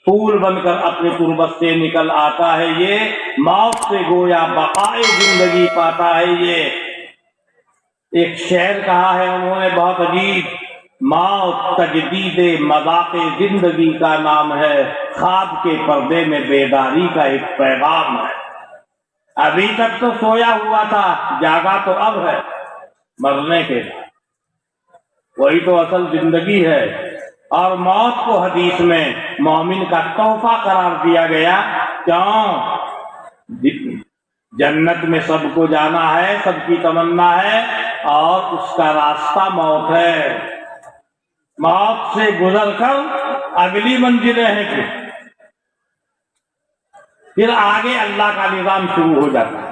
پھول بن کر اپنے تربت سے نکل آتا ہے، یہ موت سے گویا بقائے زندگی پاتا ہے۔ یہ ایک شعر کہا ہے انہوں نے بہت عجیب، موت تجدید مذاق زندگی کا نام ہے، خواب کے پردے میں بیداری کا ایک پیغام ہے۔ ابھی تک تو سویا ہوا تھا، جاگا تو اب ہے مرنے کے بعد، وہی تو اصل زندگی ہے۔ اور موت کو حدیث میں مومن کا تحفہ قرار دیا گیا، کیوں؟ جنت میں سب کو جانا ہے، سب کی تمنا ہے، اور اس کا راستہ موت ہے۔ موت سے گزر کر اگلی منزلیں ہیں، پھر آگے اللہ کا نظام شروع ہو جاتا ہے۔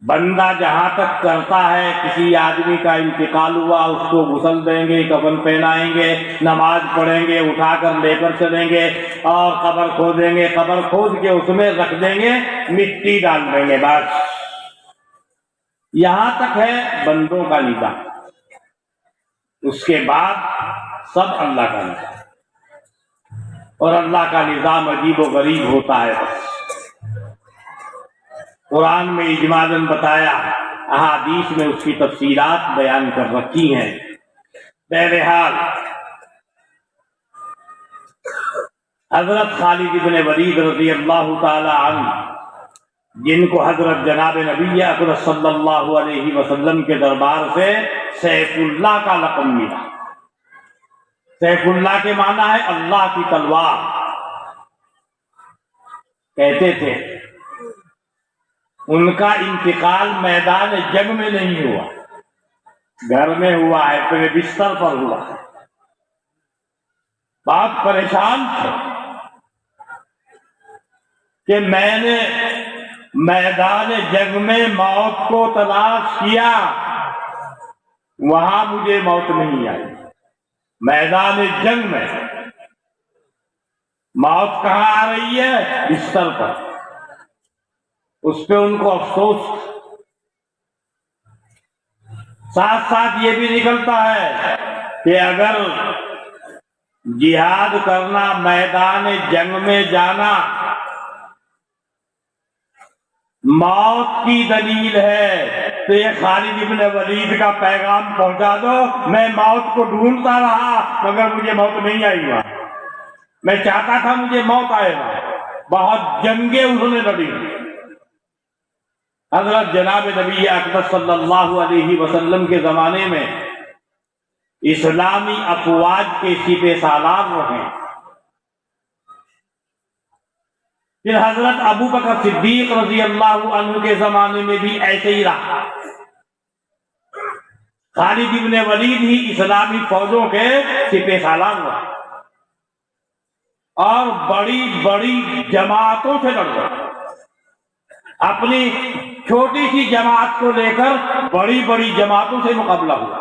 بندہ جہاں تک کرتا ہے، کسی آدمی کا انتقال ہوا، اس کو غسل دیں گے، کفن پہنائیں گے، نماز پڑھیں گے، اٹھا کر لے کر چلیں گے، اور قبر کھودیں گے، قبر کھود کے اس میں رکھ دیں گے، مٹی ڈال دیں گے، بس یہاں تک ہے بندوں کا نظام۔ اس کے بعد سب اللہ کا نظام، اور اللہ کا نظام عجیب و غریب ہوتا ہے۔ قرآن میں اجمالاً بتایا، احادیث میں اس کی تفصیلات بیان کر رکھی ہیں۔ بہرحال حضرت خالد بن ولید رضی اللہ تعالی عنہ، جن کو حضرت جناب نبی اکرم صلی اللہ علیہ وسلم کے دربار سے سیف اللہ کا لقب ملا۔ سیف اللہ کے معنی ہے اللہ کی تلوار۔ کہتے تھے ان کا انتقال میدان جنگ میں نہیں ہوا، گھر میں ہوا ہے، اپنے بستر پر ہوا ہے۔ بہت پریشان تھے کہ میں نے میدان جنگ میں موت کو تلاش کیا، وہاں مجھے موت نہیں آئی۔ میدان جنگ میں موت کہاں آ رہی ہے؟ بستر پر۔ اس پہ ان کو افسوس، ساتھ ساتھ یہ بھی نکلتا ہے کہ اگر جہاد کرنا، میدان جنگ میں جانا موت کی دلیل ہے، تو یہ خالد بن ولید کا پیغام پہنچا دو، میں موت کو ڈھونڈتا رہا مگر مجھے موت نہیں آئی گا، میں چاہتا تھا مجھے موت آئے گا۔ بہت جنگیں انہوں نے لڑی۔ حضرت جناب نبی اکرم صلی اللہ علیہ وسلم کے زمانے میں اسلامی افواج کے سپہ سالار رہے۔ پھر حضرت ابو بکر صدیق رضی اللہ عنہ کے زمانے میں بھی ایسے ہی رہا۔ خالد بن ولید ہی اسلامی فوجوں کے سپہ سالار رہے، اور بڑی بڑی جماعتوں سے لڑ گئے۔ اپنی چھوٹی سی جماعت کو لے کر بڑی بڑی جماعتوں سے مقابلہ ہوا،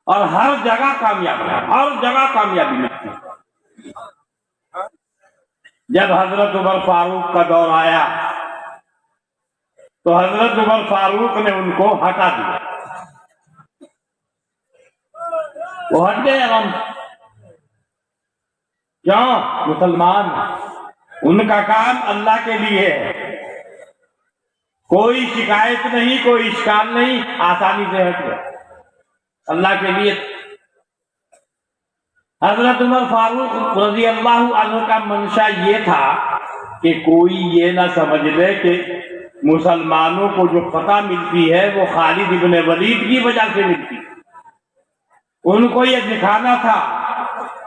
اور ہر جگہ کامیاب رہا، ہر جگہ کامیابی ملتی۔ جب حضرت عمر فاروق کا دور آیا تو حضرت عمر فاروق نے ان کو ہٹا دیا، وہ ہٹ گئے۔ ہم کیوں؟ مسلمان، ان کا کام اللہ کے لیے ہے، کوئی شکایت نہیں، کوئی اشکال نہیں، آسانی سے ہٹ گئے اللہ کے لیے۔ حضرت عمر فاروق رضی اللہ عنہ کا منشا یہ تھا کہ کوئی یہ نہ سمجھ لے کہ مسلمانوں کو جو فتح ملتی ہے وہ خالد بن ولید کی وجہ سے ملتی ہے۔ ان کو یہ دکھانا تھا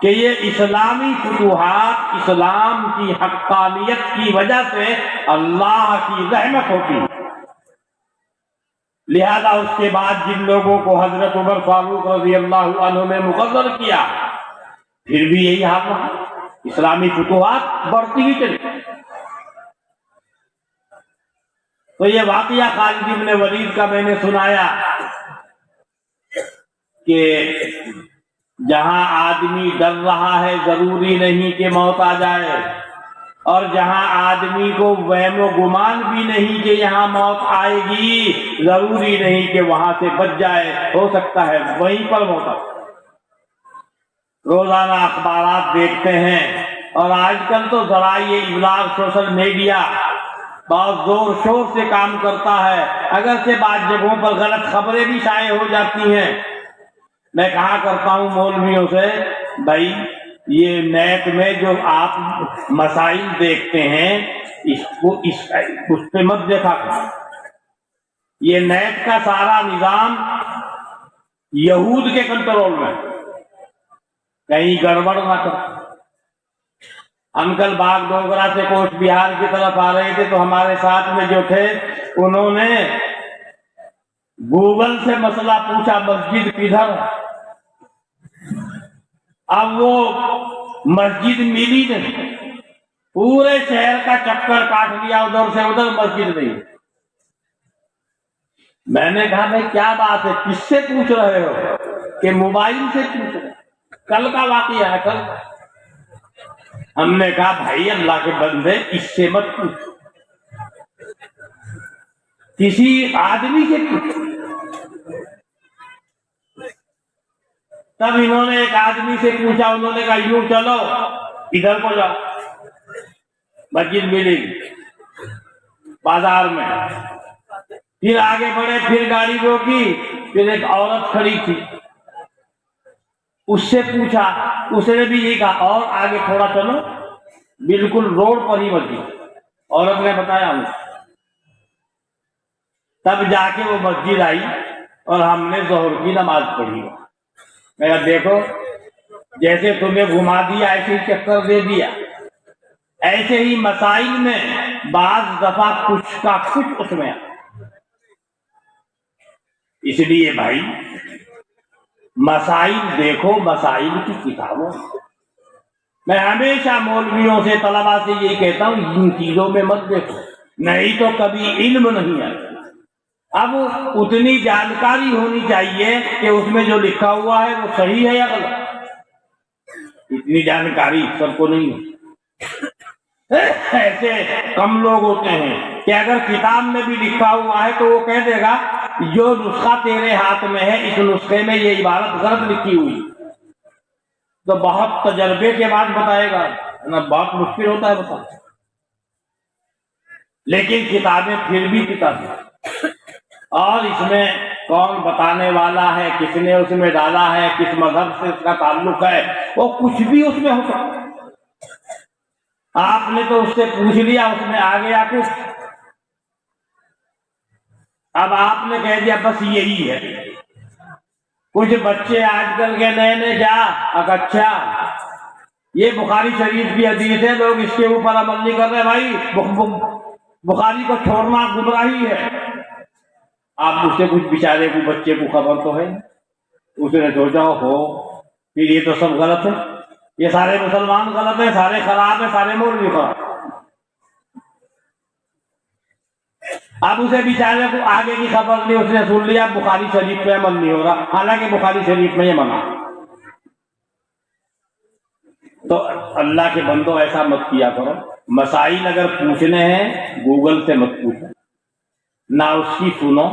کہ یہ اسلامی فتوحات اسلام کی حقانیت کی وجہ سے اللہ کی رحمت ہوتی ہے۔ لہذا اس کے بعد جن لوگوں کو حضرت عمر فاروق رضی اللہ عنہ نے مقرر کیا، پھر بھی یہی حال رہا، اسلامی فتوحات بڑھتی ہی چلی۔ تو یہ واقعہ خالد بن ولید کا میں نے سنایا کہ جہاں آدمی ڈر رہا ہے ضروری نہیں کہ موت آ جائے، اور جہاں آدمی کو وہم و گمان بھی نہیں کہ یہاں موت آئے گی، ضروری نہیں کہ وہاں سے بچ جائے، ہو سکتا ہے وہیں پر موت آئے۔ روزانہ اخبارات دیکھتے ہیں اور آج کل تو ذرائع ابلاغ سوشل میڈیا بہت زور شور سے کام کرتا ہے، اگرچہ بعض جگہوں پر غلط خبریں بھی شائع ہو جاتی ہیں۔ میں کہا کرتا ہوں مولویوں سے، بھائی یہ نیٹ میں جو آپ مسائل دیکھتے ہیں اس پہ مت دیکھا کرو۔ یہ نیٹ کا سارا نظام یہود کے کنٹرول میں، کہیں گڑبڑ نہ کر۔ ہم کل باغ ڈوگرا سے کوچ بہار کی طرف آ رہے تھے تو ہمارے ساتھ میں جو تھے انہوں نے گوگل سے مسئلہ پوچھا مسجد کدھر ہے۔ اب وہ مسجد ملی نہیں، پورے شہر کا چکر کاٹ لیا، ادھر سے ادھر مسجد نہیں۔ میں نے کہا بھائی کیا بات ہے، کس سے پوچھ رہے ہو؟ کہ موبائل سے پوچھ رہے، کل کا واقعہ ہے کل۔ ہم نے کہا بھائی اللہ کے بندے اس سے مت پوچھ، کسی آدمی سے پوچھ۔ تب انہوں نے ایک آدمی سے پوچھا، انہوں نے کہا یوں چلو ادھر کو جاؤ، مسجد ملے گی بازار میں۔ پھر آگے بڑھے، پھر گاڑی روکی، پھر ایک عورت کھڑی تھی، اس سے پوچھا، اس نے بھی یہ کہا اور آگے تھوڑا چلو، بالکل روڈ پر ہی مسجد۔ عورت نے بتایا ہمیں، تب جا کے وہ مسجد آئی اور ہم نے ظہر کی نماز پڑھی۔ میں کہا دیکھو جیسے تمہیں گھما دیا ایسے ہی چکر دے دیا، ایسے ہی مسائل میں بعض دفعہ کچھ کا کچھ اس میں۔ اس لیے بھائی مسائل دیکھو، مسائل کی کتابوں۔ میں ہمیشہ مولویوں سے طلباء سے یہی کہتا ہوں ان چیزوں میں مت دیکھو، نہیں تو کبھی علم نہیں آتا۔ اب اتنی جانکاری ہونی چاہیے کہ اس میں جو لکھا ہوا ہے وہ صحیح ہے یا غلط۔ اتنی جانکاری سب کو نہیں ہے۔ ایسے کم لوگ ہوتے ہیں کہ اگر کتاب میں بھی لکھا ہوا ہے تو وہ کہہ دے گا جو نسخہ تیرے ہاتھ میں ہے اس نسخے میں یہ عبارت غلط لکھی ہوئی، تو بہت تجربے کے بعد بتائے گا، بہت مشکل ہوتا ہے بتا۔ لیکن کتابیں پھر بھی کتابیں، اور اس میں کون بتانے والا ہے، کس نے اس میں ڈالا ہے، کس مذہب سے اس کا تعلق ہے، وہ کچھ بھی اس میں ہو سکتا ہے۔ آپ نے تو اس سے پوچھ لیا، اس میں آ گیا کچھ، اب آپ نے کہہ دیا بس یہی ہے۔ کچھ بچے آج کل کے نئے نئے کیا اچھا یہ بخاری شریف کی حدیث ہے، لوگ اس کے اوپر عمل نہیں کر رہے، بھائی بخاری کو چھوڑنا گمراہی ہے۔ آپ اس سے کچھ بیچارے کو بچے کو خبر تو ہے، اس نے سوچا ہو پھر یہ تو سب غلط ہے، یہ سارے مسلمان غلط ہیں، سارے خراب ہیں، سارے مولوی خراب۔ اب اسے بیچارے کو آگے کی خبر نہیں، اس نے سن لیا بخاری شریف پہ عمل نہیں ہو رہا، حالانکہ بخاری شریف میں یہ منع۔ تو اللہ کے بندو ایسا مت کیا کرو، مسائل اگر پوچھنے ہیں گوگل سے مت پوچھو، نہ اس کی سنو،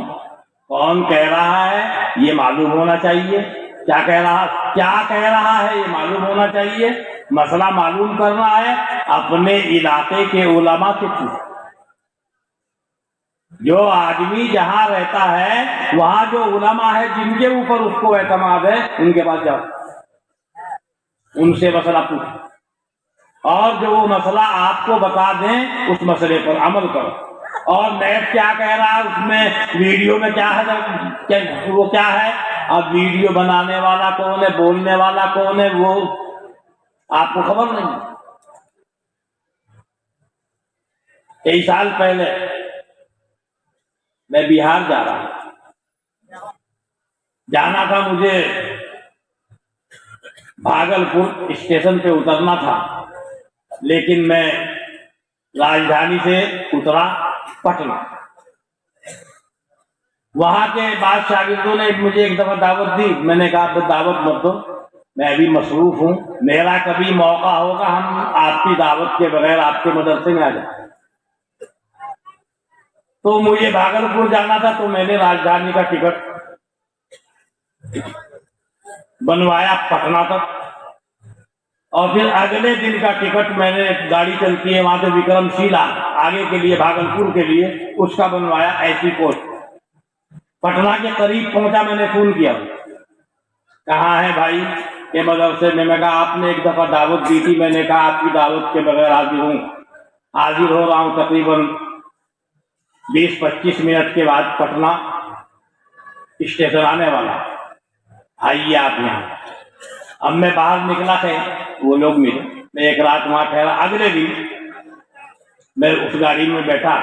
کون کہہ رہا ہے یہ معلوم ہونا چاہیے، کیا کہہ رہا ہے یہ معلوم ہونا چاہیے، مسئلہ معلوم کرنا ہے اپنے علاقے کے علماء سے پوچھو۔ جو آدمی جہاں رہتا ہے وہاں جو علماء ہے جن کے اوپر اس کو اعتماد ہے ان کے پاس جاؤ، ان سے مسئلہ پوچھو، اور جو وہ مسئلہ آپ کو بتا دیں اس مسئلے پر عمل کرو۔ اور نیٹ کیا کہہ رہا ہے، اس میں ویڈیو میں کیا ہے، وہ کیا ہے، اب ویڈیو بنانے والا کون ہے، بولنے والا کون ہے، وہ آپ کو خبر نہیں۔ کئی سال پہلے میں بہار جا رہا تھا، جانا تھا مجھے بھاگلپور اسٹیشن پہ اترنا تھا، لیکن میں راجدھانی سے اترا پٹنہ۔ وہاں کے بعض شاگردوں نے مجھے ایک دفعہ دعوت دی، میں نے کہا دعوت مت دو، میں ابھی مصروف ہوں، میرا کبھی موقع ہوگا ہم آپ کی دعوت کے بغیر آپ کے مدرسے میں آ جائیں۔ تو مجھے بھاگلپور جانا تھا تو میں نے راجدھانی کا ٹکٹ بنوایا پٹنہ تک، اور پھر اگلے دن کا ٹکٹ میں نے گاڑی چلتی ہے وہاں سے وکرم شیلا آگے کے لیے بھاگلپور کے لیے اس کا بنوایا ایسی کوچ. پٹنہ کے قریب پہنچا میں نے فون کیا کہاں ہے بھائی کے مدرسے میں. میں کہا آپ نے ایک دفعہ دعوت دی تھی. میں نے کہا آپ کی دعوت کے بغیر حاضر ہو رہا ہوں. تقریباً 20-25 منٹ کے بعد پٹنہ اسٹیشن آنے والا. آئیے آپ یہاں. اب میں باہر نکلا تھا وہ لوگ ملے. میں ایک رات وہاں ٹھہرا. اگلے دن میں اس گاڑی میں بیٹھا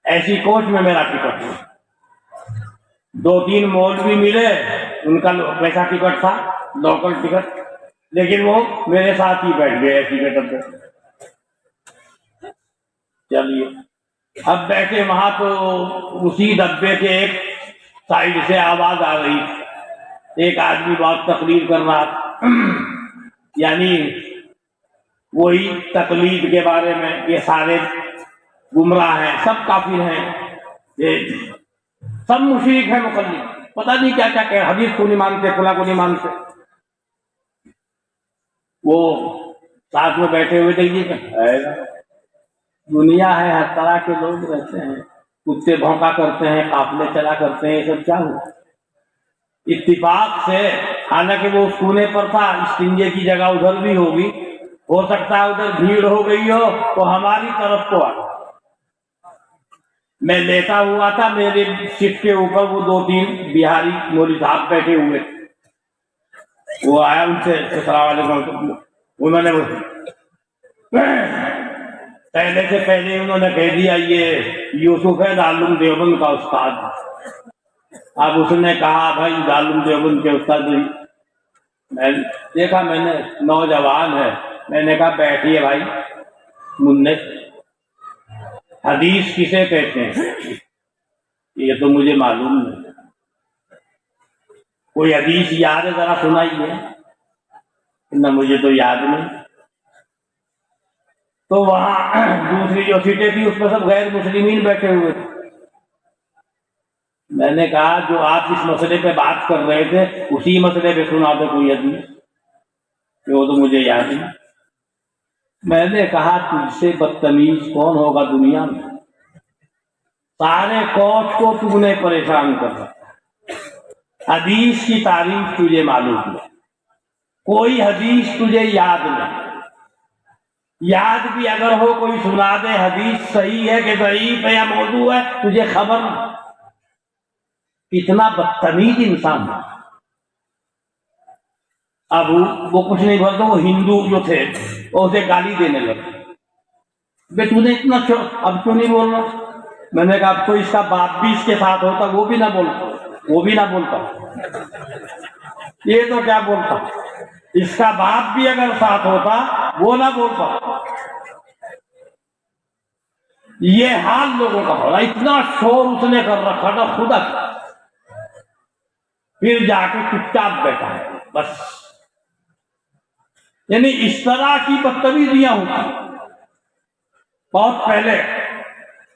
ایسی کوچ میں میرا ٹکٹ. 2-3 مولوی ملے ان کا ویسا ٹکٹ تھا لوکل ٹکٹ لیکن وہ میرے ساتھ ہی بیٹھ گئے ایسی ٹکٹ پہ. چلیے اب بیٹھے وہاں تو اسی ڈبے کے ایک سائڈ سے آواز آ رہی. ایک آدمی بہت تقریر کر رہا تھا یعنی وہی تقلید کے بارے میں. یہ سارے گمراہ ہیں سب کافر ہیں یہ سب مشرک ہیں مقلد. پتہ نہیں کیا کیا کہ حدیث کو نہیں مانتے فلاں کو نہیں مانتے. وہ ساتھ میں بیٹھے ہوئے دیکھیے کہ دنیا ہے ہر طرح کے لوگ رہتے ہیں. کتے بھونکا کرتے ہیں قافلے چلا کرتے ہیں. یہ سب کیا ہوا اتفاق سے. حالانکہ وہ اس کونے پر تھا استنجے کی جگہ ادھر بھی ہوگی. ہو سکتا ہے ادھر بھیڑ ہو گئی ہو تو ہماری طرف کو آ. میں لیٹا ہوا تھا میرے سیٹ کے اوپر وہ 2-3 بہاری مولوی صاحب بیٹھے ہوئے. وہ آیا ان سے السلام علیکم. انہوں نے پہلے سے پہلے انہوں نے کہہ دیا یہ یوسف ہے دارالعلوم دیوبند کا استاد. اب اس نے کہا بھائی دارالعلوم دیوبند کے استاد. میں دیکھا میں نے نوجوان ہے. میں نے کہا بیٹھیے بھائی منت حدیث کسے کہتے ہیں یہ تو مجھے معلوم نہیں. کوئی حدیث یاد ہے ذرا سنائیے. نہ مجھے تو یاد نہیں. تو وہاں دوسری جو سیٹیں تھی اس پہ سب غیر مسلمین بیٹھے ہوئے تھے. میں نے کہا جو آپ اس مسئلے پہ بات کر رہے تھے اسی مسئلے پہ سنا دو کوئی حدیث. وہ تو مجھے یاد نہیں. میں نے کہا تجھ سے بدتمیز کون ہوگا دنیا میں. سارے کوچ کو تم نے پریشان کر رکھا. حدیث کی تعریف تجھے معلوم ہے کوئی حدیث تجھے یاد نہیں. یاد بھی اگر ہو کوئی سنا دے حدیث صحیح ہے کہ ضعیف ہے یا موضوع ہے تجھے خبر نہیں. اتنا بدتمیز انسان ہے. اب وہ کچھ نہیں بولتا. وہ ہندو جو تھے وہ اسے گالی دینے لگے. بے تو نے اتنا اب کیوں نہیں بول رہا. میں نے کہا اب تو اس کا باپ بھی اس کے ساتھ ہوتا وہ بھی نہ بولتا. وہ بھی نہ بولتا. یہ تو کیا بولتا. اس کا باپ بھی اگر ساتھ ہوتا وہ نہ بولتا. یہ حال لوگوں کا ہو رہا. اتنا شور اس نے کر رکھا تھا خدا. پھر جا کے چپ چاپ بیٹھا ہے بس. یعنی اس طرح کی بدتمیزیاں ہوتی. بہت پہلے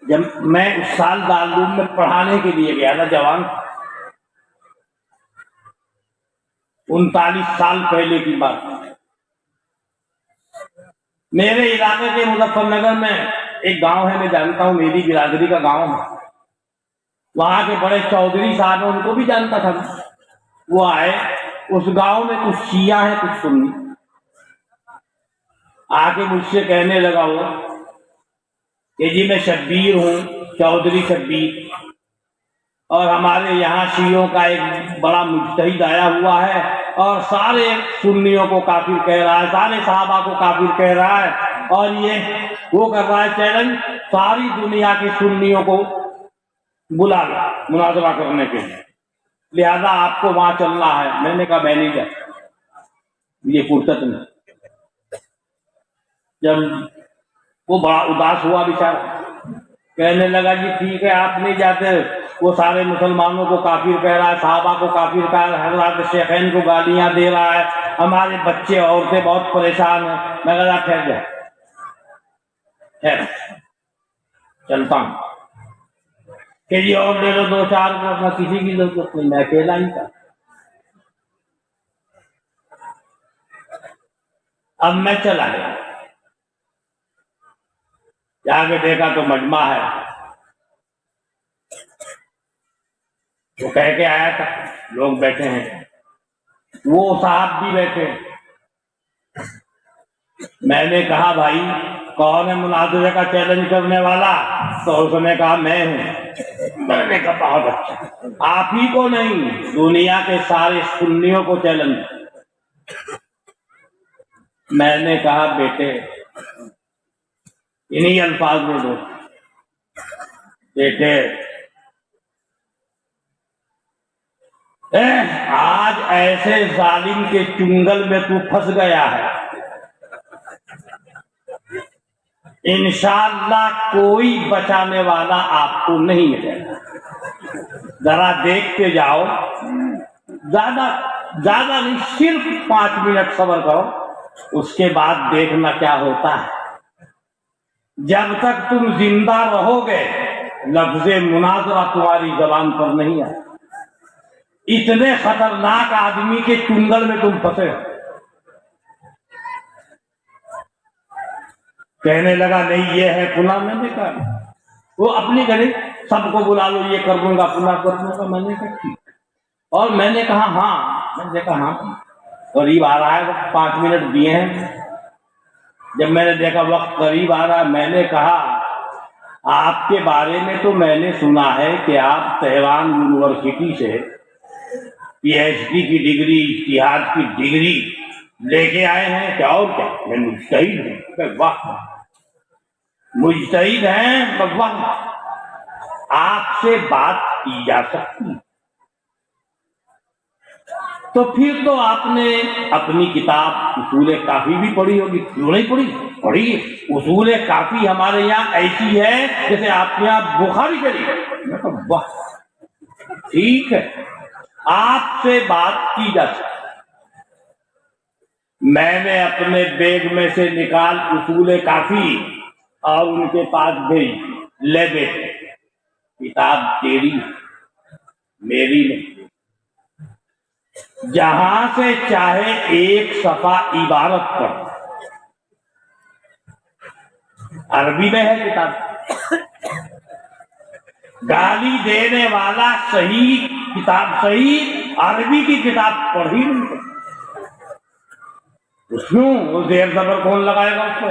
جب میں اس سال دارالعلوم میں پڑھانے کے لیے گیا تھا جوان 39 سال پہلے کی بات. میرے علاقے کے مظفر نگر میں ایک گاؤں ہے میں جانتا ہوں میری برادری کا گاؤں ہے. وہاں کے بڑے چودھری صاحب ہیں ان کو بھی جانتا تھا. وہ آئے اس گاؤں میں کچھ شیعہ ہیں کچھ سنی. آ کے مجھ سے کہنے لگا وہ کہ جی میں شبیر ہوں چودھری شبیر اور ہمارے یہاں شیعوں کا ایک بڑا مجتہد آیا ہوا ہے اور سارے سنیوں کو کافر کہہ رہا ہے. سارے صحابہ کو کافر کہہ رہا ہے اور یہ وہ کر رہا ہے چیلنج ساری دنیا کے سنیوں کو بلا لا مناظرہ کرنے کے لیے. لہذا آپ کو وہاں چلنا ہے. میں نے کہا میں نہیں جاتا. یہ فرصت نہیں. جب وہ بڑا اداس ہوا بیچارہ کہنے لگا جی ٹھیک ہے آپ نہیں جاتے. وہ سارے مسلمانوں کو کافر کہہ رہا ہے صحابہ کو کافر کہہ رہا ہے حضرات شیخین کو گالیاں دے رہا ہے. ہمارے بچے عورتیں بہت پریشان ہیں. میں کہا ٹھہر جا ٹھہر چلتا ہوں. کہ جی اور لے لو 2-4 کو. کسی کی ضرورت نہیں میں اکیلا ہی تھا. اب میں چلا گیا، جا کے دیکھا تو مجمع ہے، وہ کہہ کے آیا تھا لوگ بیٹھے ہیں، وہ صاحب بھی بیٹھے۔ میں نے کہا بھائی کون ہے مناظرے کا چیلنج کرنے والا؟ تو اس نے کہا میں ہوں۔ میں نے کہا بہت اچھا، آپ ہی کو نہیں دنیا کے سارے سنیوں کو چیلنج۔ میں نے کہا بیٹے انہی الفاظ میں دو، بیٹے آج ایسے ظالم کے چنگل میں تو پھنس گیا ہے، انشاءاللہ کوئی بچانے والا آپ کو نہیں ملے گا، ذرا دیکھتے جاؤ، زیادہ نہیں، صرف 5 منٹ صبر کرو، اس کے بعد دیکھنا کیا ہوتا ہے۔ جب تک تم زندہ رہو گے لفظ مناظرہ تمہاری زبان پر نہیں آئے، اتنے خطرناک آدمی کے چنگل میں تم پھنسے ہو۔ کہنے لگا نہیں یہ ہے فلاں، میں نے کہا وہ اپنی گھڑی سب کو بلا لو، یہ کر دوں گا فلاں کر دوں گا، میں نے کہا ٹھیک، اور میں نے کہا ہاں قریب آ رہا ہے وقت، 5 منٹ دیے ہیں۔ جب میں نے دیکھا وقت قریب آ رہا، میں نے کہا آپ کے بارے میں تو میں نے سنا ہے کہ آپ تہران یونیورسٹی سے پی ایچ ڈی کی ڈگری، اجتہاد کی ڈگری لے کے آئے ہیں، کیا اور کیا میں مجتہد ہوں؟ واہ مجتہد ہیں، واہ آپ سے بات کی جا سکتی؟ تو پھر تو آپ نے اپنی کتاب اصول کافی بھی پڑھی ہوگی، کیوں نہیں پڑھی؟ پڑھی۔ اصول کافی ہمارے یہاں ایسی ہے جیسے آپ کے یہاں بخاری شریف۔ واہ ٹھیک ہے، آپ سے بات کی جا سکتی۔ میں نے اپنے بیگ میں سے نکال اصول کافی اور ان کے پاس بھیج، لے بیٹے کتاب تیری میری نہیں، جہاں سے چاہے ایک صفحہ عبارت پڑھ، عربی میں ہے کتاب، گالی دینے والا صحیح کتاب، صحیح عربی کی کتاب پڑھی نہیں، اس میں وہ زیر زبر کون لگائے گا اس کو؟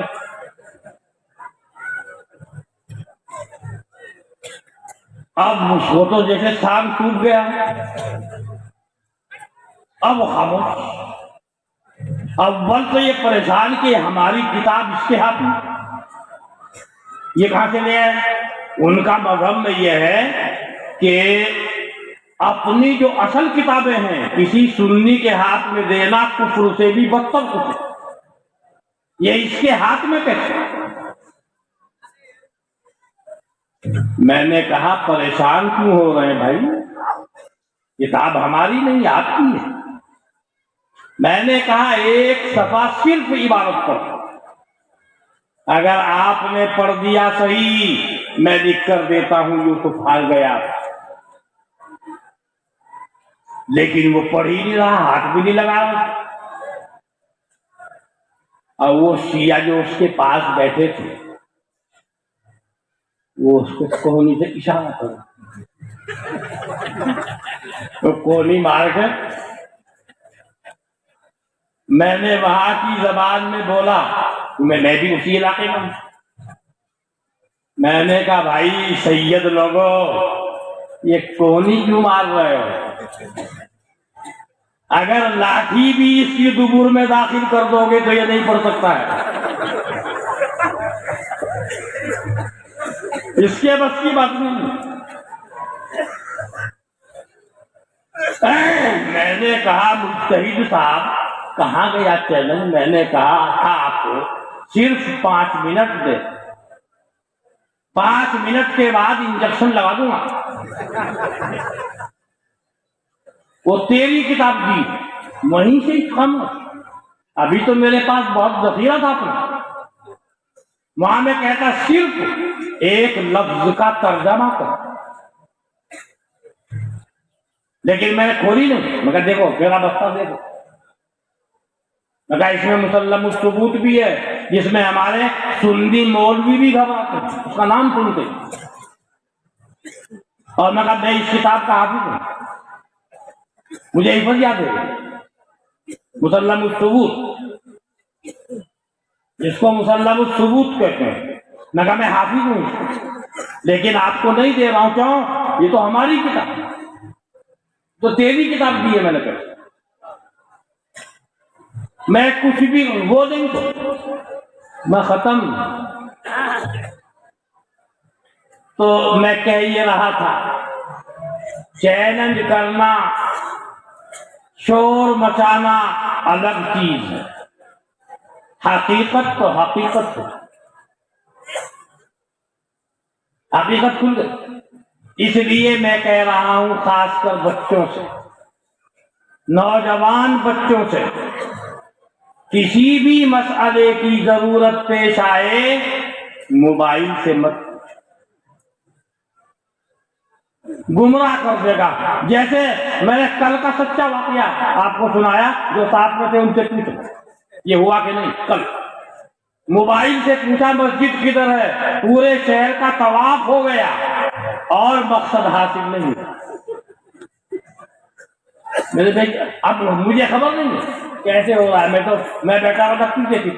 اب اس کو تو جیسے سانگ ٹوٹ گیا، اب خاموش۔ اول تو یہ پریشان کہ ہماری کتاب اس کے ہاتھ میں، یہ کہاں سے لے آئے؟ ان کا مذہب میں یہ ہے کہ اپنی جو اصل کتابیں ہیں کسی سنی کے ہاتھ میں دینا کفر سے بھی بدتر کفر، یہ اس کے ہاتھ میں کیسے؟ میں نے کہا پریشان کیوں ہو رہے ہیں بھائی، کتاب ہماری نہیں آپ کی ہے۔ میں نے کہا ایک صفحہ صرف عبارت پر، اگر آپ نے پڑھ دیا صحیح میں لکھ کر دیتا ہوں یوسف آ گیا، لیکن وہ پڑھ ہی نہیں رہا، ہاتھ بھی نہیں لگا رہا۔ اور وہ شیعہ جو اس کے پاس بیٹھے تھے وہ اس کو کوہنی سے اشارہ کرا، تو کوہنی مار کے میں نے وہاں کی زبان میں بولا، میں بھی اسی علاقے میں ہوں، میں نے کہا بھائی سید لوگوں یہ کوہنی کیوں مار رہے ہو؟ اگر لاٹھی بھی اس کی دبر میں داخل کر دو گے تو یہ نہیں پڑھ سکتا ہے، اس کے بس کی بات نہیں۔ میں نے کہا مجتہد صاحب کہاں گیا چیلنج؟ میں نے کہا آپ کو صرف 5 منٹ دے، 5 منٹ کے بعد انجیکشن لگا دوں گا۔ وہ تیری کتاب دی وہیں سے ہی کم، ابھی تو میرے پاس بہت ذخیرہ تھا اپنا، وہاں میں کہتا صرف ایک لفظ کا ترجمہ کر، لیکن میں نے کھولی نہیں، مگر دیکھو میرا بستہ دیکھو، میں کہا اس میں مسلم الثبوت بھی ہے، جس میں ہمارے سنی مولوی بھی گھبراتے ہیں، اس کا نام سنتے ہیں۔ اور میں کہا میں اس کتاب کا حافظ ہوں، مجھے حفظ یاد ہے مسلم الثبوت، جس کو مسلم الثبوت کہتے ہیں۔ میں کہا میں حافظ ہوں، لیکن آپ کو نہیں دے رہا ہوں، کیوں؟ یہ تو ہماری کتاب ہے، تو تیری کتاب دی ہے میں نے کہا، میں کچھ بھی وہ نہیں تو میں ختم۔ تو میں کہہ یہ رہا تھا، چیلنج کرنا، شور مچانا الگ چیز ہے، حقیقت تو حقیقت ہے، حقیقت کھل گئی۔ اس لیے میں کہہ رہا ہوں خاص کر بچوں سے، نوجوان بچوں سے، کسی بھی مسئلے کی ضرورت پیش آئے موبائل سے مت، گمراہ کر دے گا۔ جیسے میں نے کل کا سچا واقعہ آپ کو سنایا، جو ساتھ میں تھے ان سے پوچھو یہ ہوا کہ نہیں۔ کل موبائل سے پوچھا مسجد کدھر ہے، پورے شہر کا طواف ہو گیا اور مقصد حاصل نہیں ہوا۔ میرے بھائی اب مجھے خبر نہیں ہے کیسے ہو رہا ہے، میں بیٹھا رہا پیچھے تھی،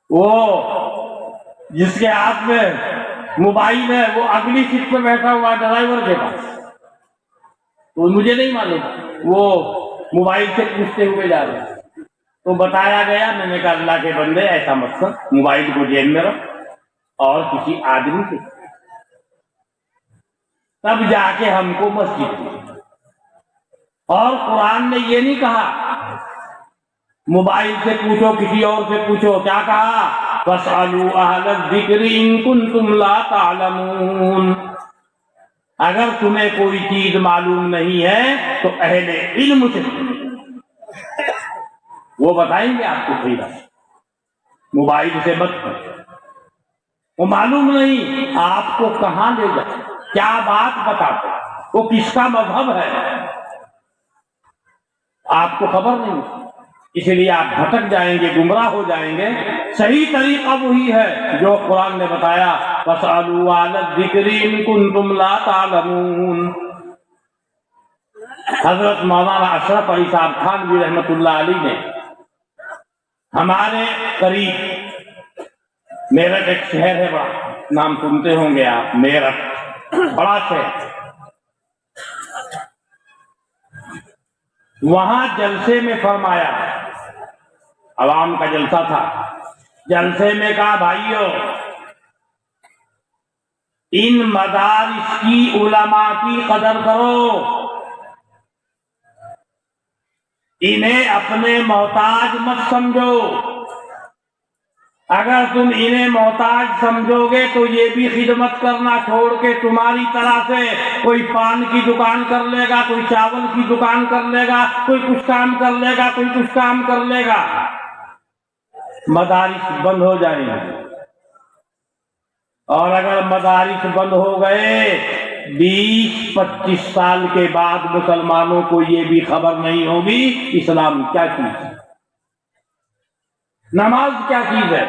وہ جس کے ہاتھ میں موبائل ہے وہ اگلی سیٹ پہ بیٹھا ہوا ڈرائیور کے پاس، تو مجھے نہیں معلوم، وہ موبائل سے پوچھتے ہوئے جا رہے، تو بتایا گیا۔ میں نے کہا اللہ کے بندے ایسا مت کر، موبائل کو جیب میں رکھ اور کسی آدمی سے، تب جا کے ہم کو مسجد دی۔ اور قرآن نے یہ نہیں کہا موبائل سے پوچھو کسی اور سے پوچھو، کیا کہا؟ فَاسْأَلُوا أَهْلَ الذِّكْرِ إِن كُنتُمْ لَا تَعْلَمُونَ۔ اگر تمہیں کوئی چیز معلوم نہیں ہے تو اہل علم سے وہ بتائیں گے آپ کو صحیح بات۔ موبائل سے مت کرو، وہ معلوم نہیں آپ کو کہاں لے جائے، کیا بات بتاتے، وہ کس کا مذہب ہے، آپ کو خبر نہیں، اس لیے آپ بھٹک جائیں گے، گمراہ ہو جائیں گے۔ صحیح طریقہ وہی ہے جو قرآن نے بتایا، فَاسْأَلُوا أَهْلَ الذِّكْرِ إِن كُنتُمْ لَا تَعْلَمُونَ۔ حضرت مولانا اشرف علی صاحب تھانوی رحمۃ اللہ علیہ نے ہمارے قریب، میرٹھ ایک شہر ہے بڑا، نام سنتے ہوں گے آپ، میرٹھ بڑا شہر، وہاں جلسے میں فرمایا، عوام کا جلسہ تھا، جلسے میں کہا بھائیو ان مدارس کی علماء کی قدر کرو، انہیں اپنے محتاج مت سمجھو، اگر تم انہیں محتاج سمجھو گے تو یہ بھی خدمت کرنا چھوڑ کے تمہاری طرح سے کوئی پان کی دکان کر لے گا، کوئی چاول کی دکان کر لے گا، کوئی کچھ کام کر لے گا، کوئی کچھ کام کر لے گا، مدارس بند ہو جائیں گے۔ اور اگر مدارس بند ہو گئے 20-25 سال کے بعد مسلمانوں کو یہ بھی خبر نہیں ہوگی اسلام کیا چیز ہے، نماز کیا چیز ہے۔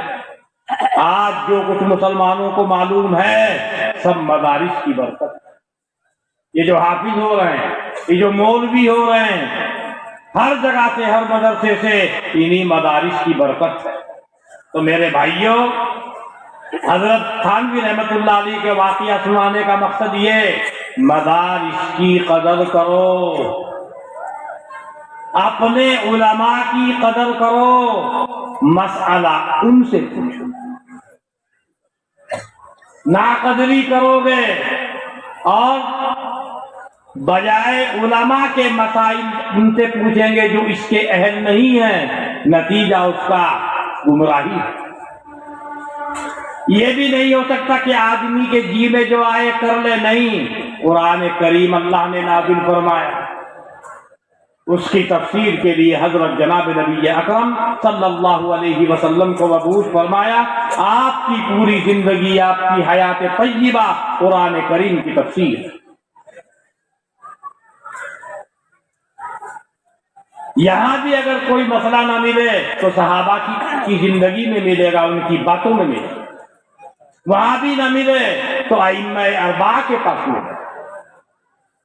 آج جو کچھ مسلمانوں کو معلوم ہے سب مدارس کی برکت ہے، یہ جو حافظ ہو رہے ہیں، یہ جو مولوی ہو رہے ہیں، ہر جگہ سے، ہر مدرسے سے، انہی مدارس کی برکت ہے۔ تو میرے بھائیوں، حضرت تھانوی رحمت اللہ علیہ کے واقعہ سنانے کا مقصد یہ، مدارس کی قدر کرو، اپنے علماء کی قدر کرو، مسئلہ ان سے پوچھو، ناقدری کرو گے اور بجائے علماء کے مسائل ان سے پوچھیں گے جو اس کے اہل نہیں ہیں، نتیجہ اس کا گمراہی ہے۔ یہ بھی نہیں ہو سکتا کہ آدمی کے جی میں جو آئے کر لے، نہیں، قرآن کریم اللہ نے نازل فرمایا، اس کی تفسیر کے لیے حضرت جناب نبی اکرم صلی اللہ علیہ وسلم کو مبعوث فرمایا۔ آپ کی پوری زندگی، آپ کی حیات طیبہ قرآن کریم کی تفسیر۔ یہاں بھی اگر کوئی مسئلہ نہ ملے تو صحابہ کی زندگی میں ملے گا، ان کی باتوں میں ملے گا۔ وہاں بھی نہ ملے تو ائمہ اربعہ کے پاس ملے۔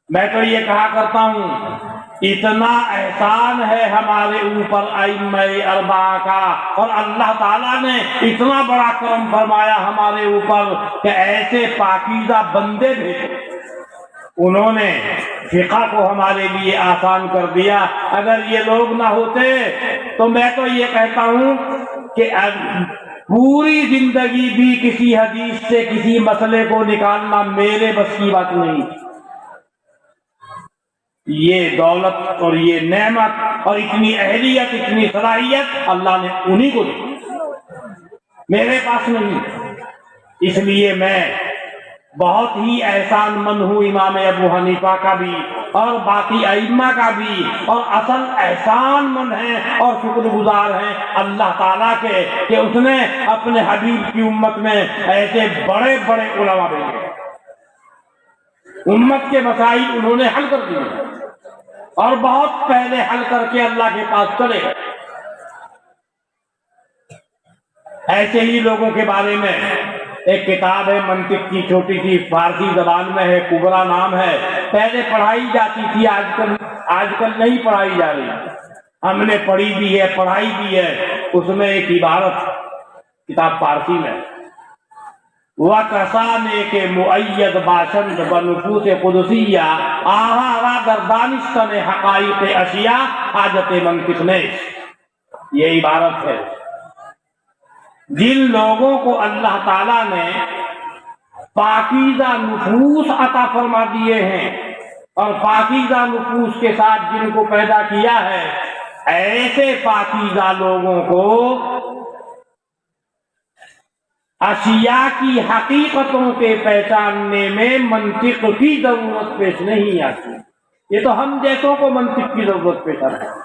میں تو یہ کہا کرتا ہوں، اتنا احسان ہے ہمارے اوپر ائمہ اربعہ کا، اور اللہ تعالیٰ نے اتنا بڑا کرم فرمایا ہمارے اوپر کہ ایسے پاکیزہ بندے بھیجے، انہوں نے فقہ کو ہمارے لیے آسان کر دیا۔ اگر یہ لوگ نہ ہوتے تو میں تو یہ کہتا ہوں کہ پوری زندگی بھی کسی حدیث سے کسی مسئلے کو نکالنا میرے بس کی بات نہیں۔ یہ دولت اور یہ نعمت اور اتنی اہلیت، اتنی صلاحیت اللہ نے انہی کو دی، میرے پاس نہیں۔ اس لیے میں بہت ہی احسان مند ہوں امام ابو حنیفہ کا بھی اور باقی ائمہ کا بھی، اور اصل احسان مند ہیں اور شکر گزار ہیں اللہ تعالیٰ کے کہ اس نے اپنے حبیب کی امت میں ایسے بڑے بڑے علماء بھیجے، امت کے مسائل انہوں نے حل کر دیے اور بہت پہلے حل کر کے اللہ کے پاس چلے گئے۔ ایسے ہی لوگوں کے بارے میں ایک کتاب ہے منطق کی، چھوٹی سی، فارسی زبان میں ہے، کبرا نام ہے، پہلے پڑھائی جاتی تھی، آج کل نہیں پڑھائی جا رہی، ہم نے پڑھی بھی ہے، پڑھائی بھی ہے۔ اس میں ایک عبارت، کتاب فارسی میں، وَکَسَانے کے مؤید باشند بنفوس قدسیہ آہارا در دانستن حقائق اشیاء حاجت منطق نیش، یہ عبارت ہے۔ جن لوگوں کو اللہ تعالیٰ نے پاکیزہ نفوس عطا فرما دیے ہیں اور پاکیزہ نفوس کے ساتھ جن کو پیدا کیا ہے، ایسے پاکیزہ لوگوں کو اشیاء کی حقیقتوں کے پہچاننے میں منطق کی ضرورت پیش نہیں آتی۔ یہ تو ہم جیسوں کو منطق کی ضرورت پیش آتی ہے۔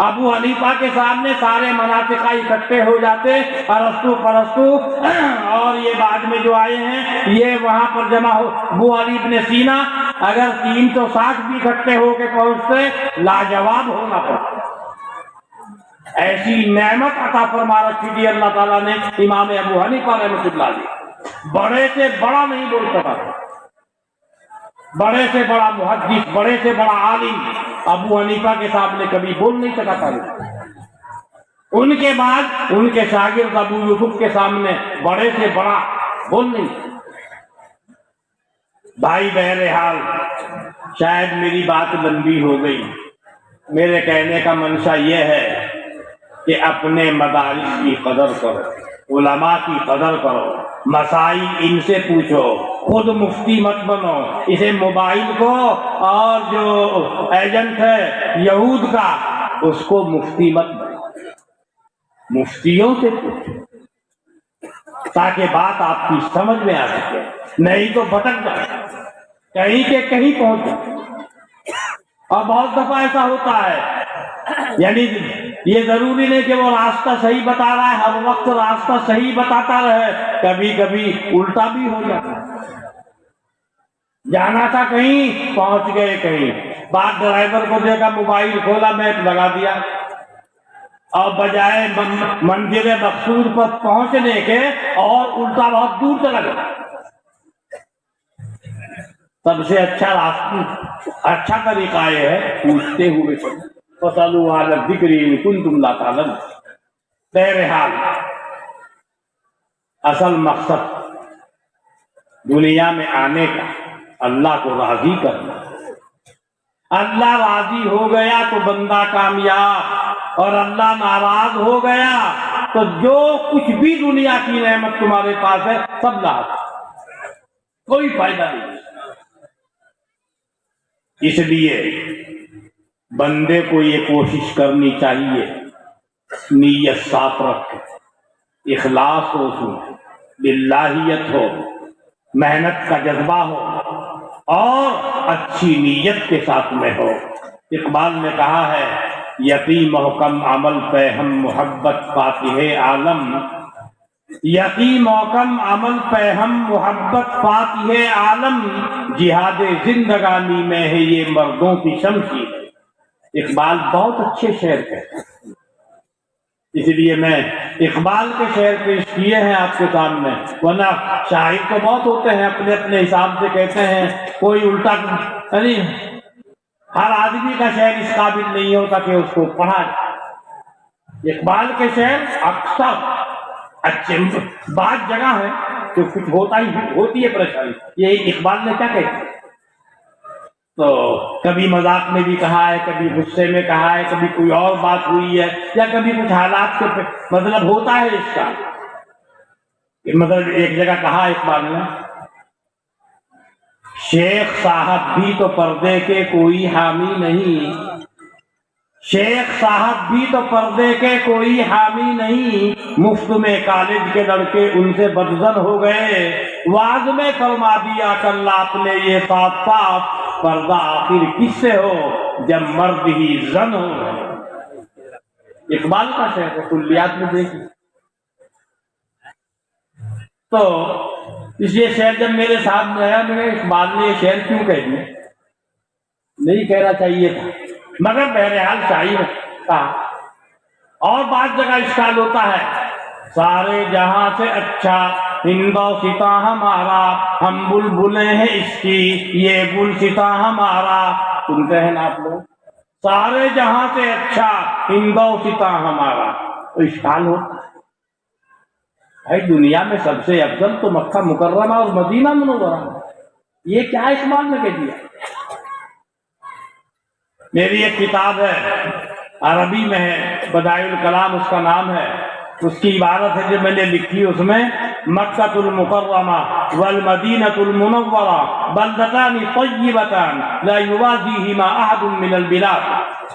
ابو حنیفہ کے سامنے سارے مناطقہ اکٹھے ہو جاتے، ارسطو پرستو اور یہ بعد میں جو آئے ہیں یہ وہاں پر جمع ہو، ابو علی ابن سینا اگر 360 بھی اکٹھے ہو کے پہنچتے لاجواب ہونا پڑتا۔ ایسی نعمت عطا فرما رکھی تھی اللہ تعالیٰ نے امام ابو حنیفہ رحمۃ اللہ علیہ، بڑے سے بڑا نہیں بول سکا، بڑے سے بڑا محدث، بڑے سے بڑا عالم ابو حنیفہ کے سامنے کبھی بول نہیں سکا تھا۔ ان کے بعد ان کے شاگرد ابو یوسف کے سامنے بڑے سے بڑا بول نہیں سکا۔ بھائی بہرحال شاید میری بات لمبی ہو گئی، میرے کہنے کا منشا یہ ہے کہ اپنے مدارس کی قدر کرو، علماء کی قدر کرو، مسائل ان سے پوچھو، خود مفتی مت بنو۔ اسے موبائل کو اور جو ایجنٹ ہے یہود کا اس کو مفتی مت بنو، مفتیوں سے پوچھو تاکہ بات آپ کی سمجھ میں آ سکے، نہیں تو بھٹک جائے، کہیں کے کہیں پہنچ جائے۔ اور بہت دفعہ ایسا ہوتا ہے، یعنی یہ ضروری نہیں کہ وہ راستہ صحیح بتا رہا ہے، ہر وقت راستہ صحیح بتاتا رہے، کبھی کبھی الٹا بھی ہو جاتا ہے۔ جانا تھا کہیں، پہنچ گئے کہیں، بعد ڈرائیور کو دیکھا، موبائل کھولا، میپ لگا دیا، اور بجائے منزل مقصود پر پہنچنے کے اور الٹا بہت دور چلا گیا۔ سب سے اچھا راستہ، اچھا طریقہ یہ ہے پوچھتے ہوئے چلو، فَصَلُوا عَلَى الذِّكْرِ إِن كُنتُمْ لَا تَعْلَمُونَ۔ بہرحال اصل مقصد دنیا میں آنے کا اللہ کو راضی کرنا، اللہ راضی ہو گیا تو بندہ کامیاب، اور اللہ ناراض ہو گیا تو جو کچھ بھی دنیا کی نعمت تمہارے پاس ہے سب لاحق، کوئی فائدہ نہیں۔ اس لیے بندے کو یہ کوشش کرنی چاہیے، نیت صاف رکھے، اخلاص ہو، اس میں باللہیت ہو، محنت کا جذبہ ہو اور اچھی نیت کے ساتھ میں ہو۔ اقبال نے کہا ہے، یقین محکم عمل پہ ہم محبت فاتح عالم، یقین محکم عمل پہ ہم محبت فاتح عالم، جہاد زندگانی میں ہے یہ مردوں کی شمشیر۔ اقبال بہت اچھے شعر کہتے ہیں، اس لیے میں اقبال کے شعر پیش کیے ہیں آپ کے سامنے، ورنہ شاعر تو بہت ہوتے ہیں اپنے اپنے حساب سے کہتے ہیں، کوئی الٹا یعنی ہر آدمی کا شعر اس قابل نہیں ہوتا کہ اس کو پڑھا جائے۔ اقبال کے شعر اکثر اچھے، بعض جگہ ہے تو کچھ ہوتی ہے پریشانی، یہ اقبال نے کیا کہا، تو کبھی مذاق میں بھی کہا ہے، کبھی غصے میں کہا ہے، کبھی کوئی اور بات ہوئی ہے، یا کبھی کچھ حالات کے مطلب ہوتا ہے اس کا مطلب۔ ایک جگہ کہا اقبال نے، شیخ صاحب بھی تو پردے کے کوئی حامی نہیں، شیخ صاحب بھی تو پردے کے کوئی حامی نہیں، مفت میں کالج کے لڑکے ان سے بدزن ہو گئے، واز میں فرما دیا کل آپ نے یہ صاف صاف، پردہ آخر کس سے ہو جب مرد ہی زن ہو گئے۔ اقبال کا شعر ہے، کلیات میں دیکھیں تو اس یہ شعر جب میرے سامنے آیا، میں نے اقبال نے یہ شعر کیوں کہہ دیا، نہیں کہنا چاہیے تھا، مگر بہرحال شاعر کہا۔ اور بعض جگہ اشکال ہوتا ہے، سارے جہاں سے اچھا ہندوستاں ہمارا، ہم بلبلیں ہیں اس کی یہ گلستاں ہمارا، سنتے ہیں نا آپ لوگ، سارے جہاں سے اچھا ہندوستاں ہمارا، تو اشکال ہوتا ہے بھائی دنیا میں سب سے افضل تو مکہ مکرمہ اور مدینہ منورہ، یہ کیا اقبال نے کہہ دیا۔ میری ایک کتاب ہے عربی میں ہے، بدائع الکلام اس کا نام ہے، اس کی عبارت ہے جو میں نے لکھی، اس میں مکۃ المکرمہ والمدینۃ المنورہ بلدتان طیبتان لا یوازیہما احد من البلاد،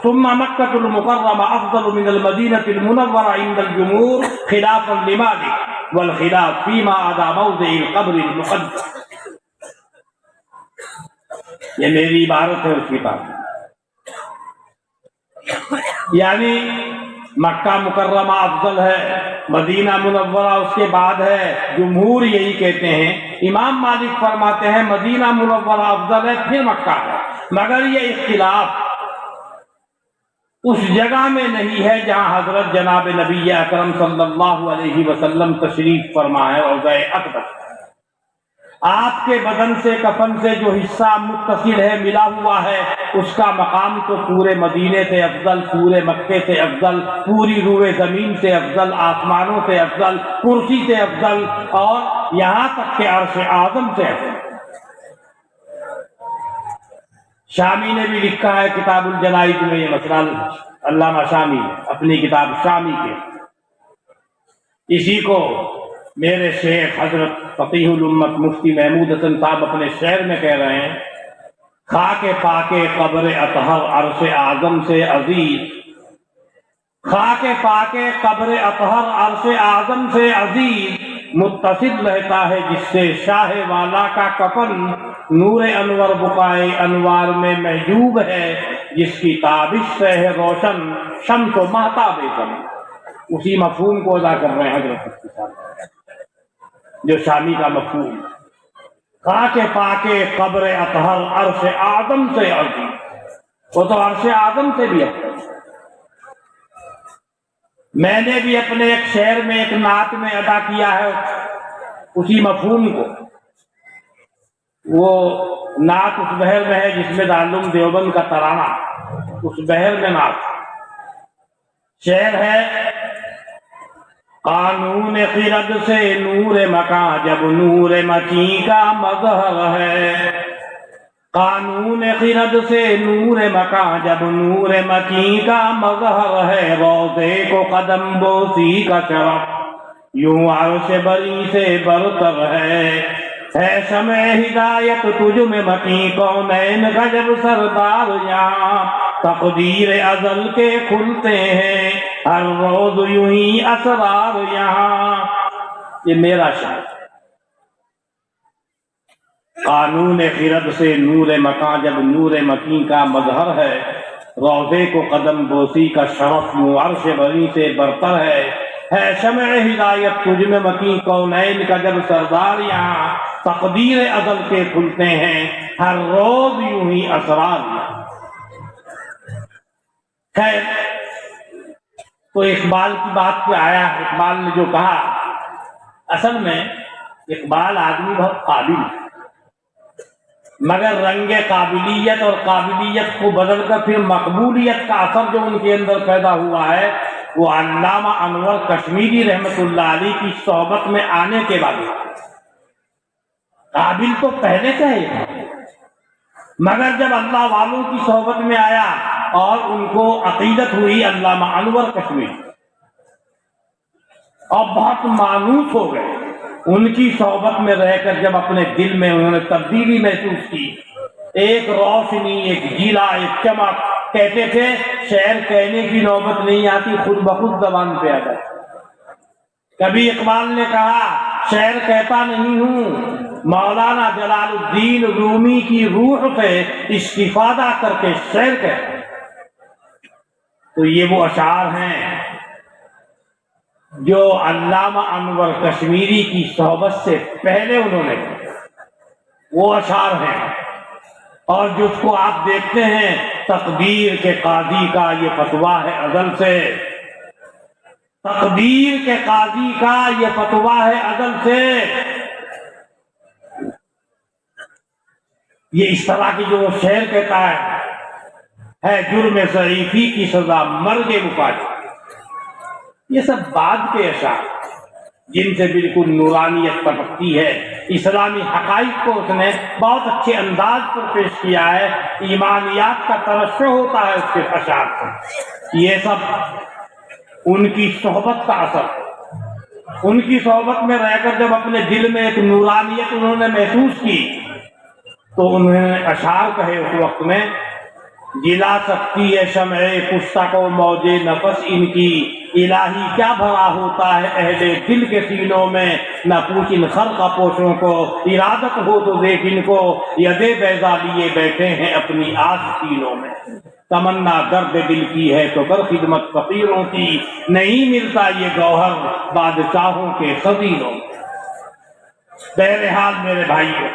ثم مکۃ المکرمہ افضل من المدینۃ المنورہ عند الجمہور خلافا لمالک والخلاف فیما عدا موضع القبر المقدس۔ یہ میری عبارت ہے اس کتاب میں، یعنی مکہ مکرمہ افضل ہے، مدینہ منورہ اس کے بعد ہے، جمہور یہی کہتے ہیں، امام مالک فرماتے ہیں مدینہ منورہ افضل ہے پھر مکہ ہے، مگر یہ اختلاف اس جگہ میں نہیں ہے جہاں حضرت جناب نبی اکرم صلی اللہ علیہ وسلم تشریف فرما ہے، روضہ اقدس۔ آپ کے بدن سے کفن سے جو حصہ متصل ہے، ملا ہوا ہے، اس کا مقام تو پورے مدینے سے افضل، پورے مکے سے افضل، پوری روئے زمین سے افضل، آسمانوں سے افضل، کرسی سے افضل، اور یہاں تک کہ عرش اعظم سے افضل۔ شامی نے بھی لکھا ہے کتاب الجنائز میں یہ مسئلہ، علامہ شامی اپنی کتاب شامی کے، اسی کو میرے شیخ حضرت فقیہ الامت مفتی محمود حسن صاحب اپنے شعر میں کہہ رہے ہیں، خاک پاک قبر اطہر عرش اعظم سے عزیز، خاک پاک قبر اطہر عرش اعظم سے عزیز، متصل رہتا ہے جس سے شاہ والا کا کفن، نور انور بقائے انوار میں محجوب ہے، جس کی تابش سے ہے روشن شمس و مہتاب زمین۔ اسی مفہوم کو ادا کر رہے ہیں حضرت مفتی صاحب، جو شامی کا مفہوم، خاک پاک قبر اطہر عرش اعظم سے عزیز، وہ تو عرش اعظم سے بھی افضل۔ میں نے بھی اپنے ایک شعر میں ایک نعت میں ادا کیا ہے اسی مفہوم کو، وہ نعت اس بحر میں ہے جس میں دارالعلوم دیوبند کا ترانہ، اس بحر میں نعت شعر ہے، قانون خرد سے نور مکاں جب نور مکیں کا مظہر ہے، قانون خرد سے نور مکاں جب نور مکیں کا مظہر ہے، روضے کو قدم بوسی کا شرف یوں عرش بری سے برتر ہے شمع ہدایت تجھ میں مکیں کونین کا جب سردار یہاں، تقدیر ازل کے کھلتے ہیں ہر روز یوں ہی اسرار یہاں۔ یہ میرا شعر، قانون خرد سے نور مکاں جب نور مکیں کا مظہر ہے، روضے کو قدم بوسی کا شرف یوں عرش بری سے برتر ہے شمع ہدایت تجھ میں مکیں کونین کا جب سردار یہاں، تقدیر ازل کے کھلتے ہیں ہر روز یوں ہی اسرار یہاں۔ خیر، تو اقبال کی بات پہ آیا۔ اقبال نے جو کہا، اصل میں اقبال آدمی بہت قابل ہے، مگر رنگ قابلیت اور قابلیت کو بدل کر پھر مقبولیت کا اثر جو ان کے اندر پیدا ہوا ہے، وہ علامہ انور کشمیری رحمت اللہ علیہ کی صحبت میں آنے کے بعد۔ قابل تو پہلے سے ہے، مگر جب اللہ والوں کی صحبت میں آیا اور ان کو عقیدت ہوئی علامہ انور کشمیری، اور بہت مانوس ہو گئے، ان کی صحبت میں رہ کر جب اپنے دل میں انہوں نے تبدیلی محسوس کی، ایک روشنی، ایک جیلا، ایک چمک، کہتے تھے شعر کہنے کی نوبت نہیں آتی، خود بخود زبان پہ آ جاتی۔ کبھی اقبال نے کہا شعر کہتا نہیں ہوں، مولانا جلال الدین رومی کی روح سے استفادہ کر کے شعر کہتا ہوں۔ تو یہ وہ اشعار ہیں جو علامہ انور کشمیری کی صحبت سے پہلے انہوں نے کہے، وہ اشعار ہیں۔ اور جس کو آپ دیکھتے ہیں، تقدیر کے قاضی کا یہ فتویٰ ہے ازل سے، تقدیر کے قاضی کا یہ فتویٰ ہے ازل سے، یہ اس طرح کی جو شعر کہتا ہے جرم ضعیفی کی سزا مرگ مفاجات۔ یہ سب بعد کے اشعار جن سے بالکل نورانیت پٹکتی ہے، اسلامی حقائق کو اس نے بہت اچھے انداز پر پیش کیا ہے، ایمانیات کا ترشح ہوتا ہے اس کے اشعار سے۔ یہ سب ان کی صحبت کا اثر، ان کی صحبت میں رہ کر جب اپنے دل میں ایک نورانیت انہوں نے محسوس کی، تو انہوں نے اشعار کہے اس وقت میں، جلا سکتی ہے شمع پشتہ کو موج نفس ان کی، الہی کیا بھرا ہوتا ہے اہل دل کے سینوں میں، نہ پوچھ ان خرقہ پوشوں کو، ارادت ہو تو دیکھ ان کو، یدے بیضا لیے بیٹھے ہیں اپنی آستینوں میں، تمنا درد دل کی ہے تو کر خدمت فقیروں کی، نہیں ملتا یہ گوہر بادشاہوں کے خزینوں میں۔ بہرحال میرے بھائیو،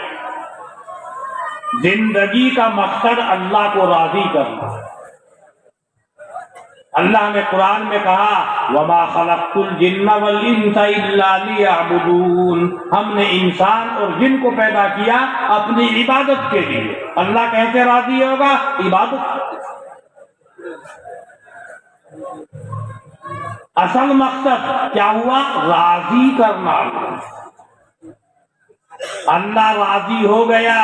زندگی کا مقصد اللہ کو راضی کرنا۔ اللہ نے قرآن میں کہا وَمَا خَلَقْتُ الْجِنَّ وَالْإِنسَ إِلَّا لِيَعْبُدُونَ، ہم نے انسان اور جن کو پیدا کیا اپنی عبادت کے لیے۔ اللہ کیسے راضی ہوگا؟ عبادت۔ اصل مقصد کیا ہوا؟ راضی کرنا۔ اللہ راضی ہو گیا،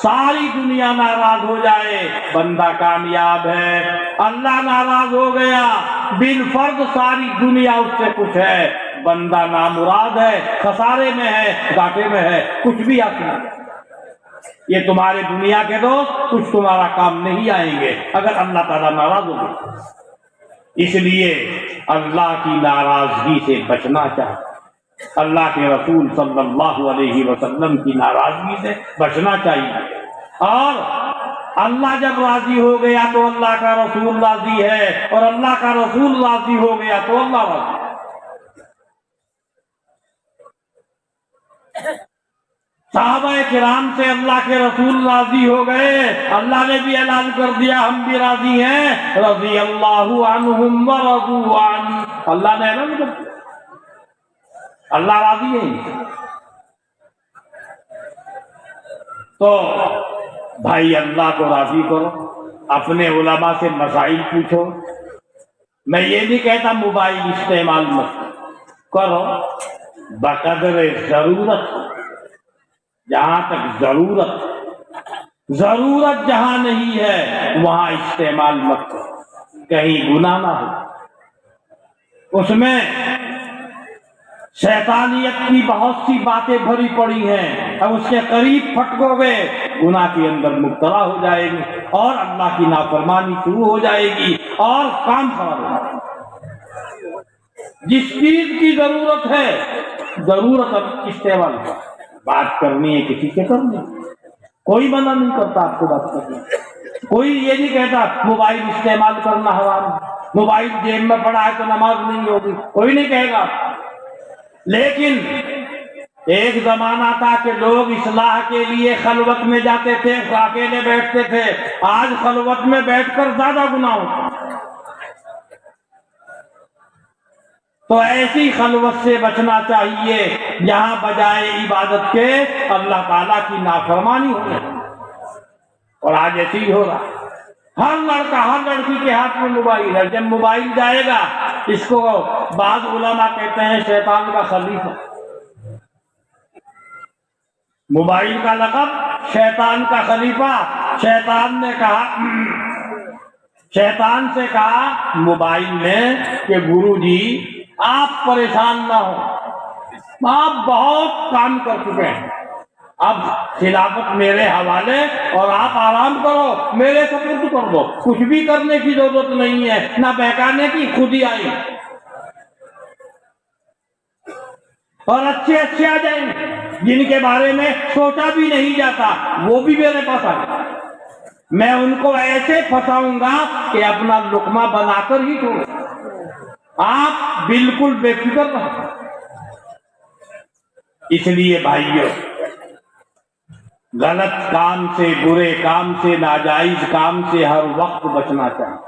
ساری دنیا ناراض ہو جائے، بندہ کامیاب ہے۔ اللہ ناراض ہو گیا، بالفرض ساری دنیا اس سے خوش ہے، بندہ نامراد ہے، خسارے میں ہے، گھاٹے میں ہے، کچھ بھی حاصل نہیں۔ یہ تمہارے دنیا کے دوست کچھ تمہارا کام نہیں آئیں گے اگر اللہ تعالیٰ ناراض ہو گئے۔ اس لیے اللہ کی ناراضگی سے بچنا چاہیے، اللہ کے رسول صلی اللہ علیہ وسلم کی ناراضگی سے بچنا چاہیے۔ اور اللہ جب راضی ہو گیا تو اللہ کا رسول راضی ہے، اور اللہ کا رسول راضی ہو گیا تو اللہ راضی ہے۔ صحابہ کرام سے اللہ کے رسول راضی ہو گئے، اللہ نے بھی اعلان کر دیا ہم بھی راضی ہیں، رضی اللہ عنہم ورضوا عنہ، اللہ نے اعلان کر دیا اللہ راضی ہے۔ تو بھائی اللہ کو راضی کرو، اپنے علماء سے مسائل پوچھو۔ میں یہ نہیں کہتا موبائل استعمال مت کرو، بقدر ضرورت، جہاں تک ضرورت جہاں نہیں ہے وہاں استعمال مت کرو، کہیں گناہ نہ ہو۔ اس میں شیطانیت کی بہت سی باتیں بھری پڑی ہیں، اب اس کے قریب پھٹکو گے گناہ کے اندر مبتلا ہو جائے گی، اور اللہ کی نافرمانی شروع ہو جائے گی، اور کام خراب ہو جائے گا۔ جس چیز کی ضرورت ہے، ضرورت اب استعمال ہے، بات کرنی ہے کسی سے کرنی، کوئی منع نہیں کرتا آپ کو بات کرنے، کوئی یہ نہیں کہتا موبائل استعمال کرنا حرام، موبائل جیب میں پڑا ہے تو نماز نہیں ہوگی، کوئی نہیں کہے گا۔ لیکن ایک زمانہ تھا کہ لوگ اصلاح کے لیے خلوت میں جاتے تھے، اکیلے بیٹھتے تھے، آج خلوت میں بیٹھ کر زیادہ گناہ ہوتا ہے۔ تو ایسی خلوت سے بچنا چاہیے جہاں بجائے عبادت کے اللہ تعالیٰ کی نافرمانی ہو رہی، اور آج ایسے ہی ہو رہا۔ ہر لڑکا ہر لڑکی کے ہاتھ میں موبائل ہے، جب موبائل جائے گا، اس کو بعض علماء کہتے ہیں شیطان کا خلیفہ۔ موبائل کا لقب شیطان کا خلیفہ۔ شیطان سے کہا موبائل نے کہ گرو جی آپ پریشان نہ ہو، آپ بہت کام کر چکے ہیں، اب خلافت میرے حوالے اور آپ آرام کرو، میرے سپرد کر دو، کچھ بھی کرنے کی ضرورت نہیں ہے، نہ بہکانے کی، خود ہی آئی اور اچھے آ جائیں گے، جن کے بارے میں سوچا بھی نہیں جاتا وہ بھی میرے پاس آ جائے، میں ان کو ایسے پھنساؤں گا کہ اپنا لقمہ بنا کر ہی چھوڑو، آپ بالکل بے فکر رہو۔ اس لیے بھائیو، غلط کام سے، برے کام سے، ناجائز کام سے ہر وقت بچنا چاہیے۔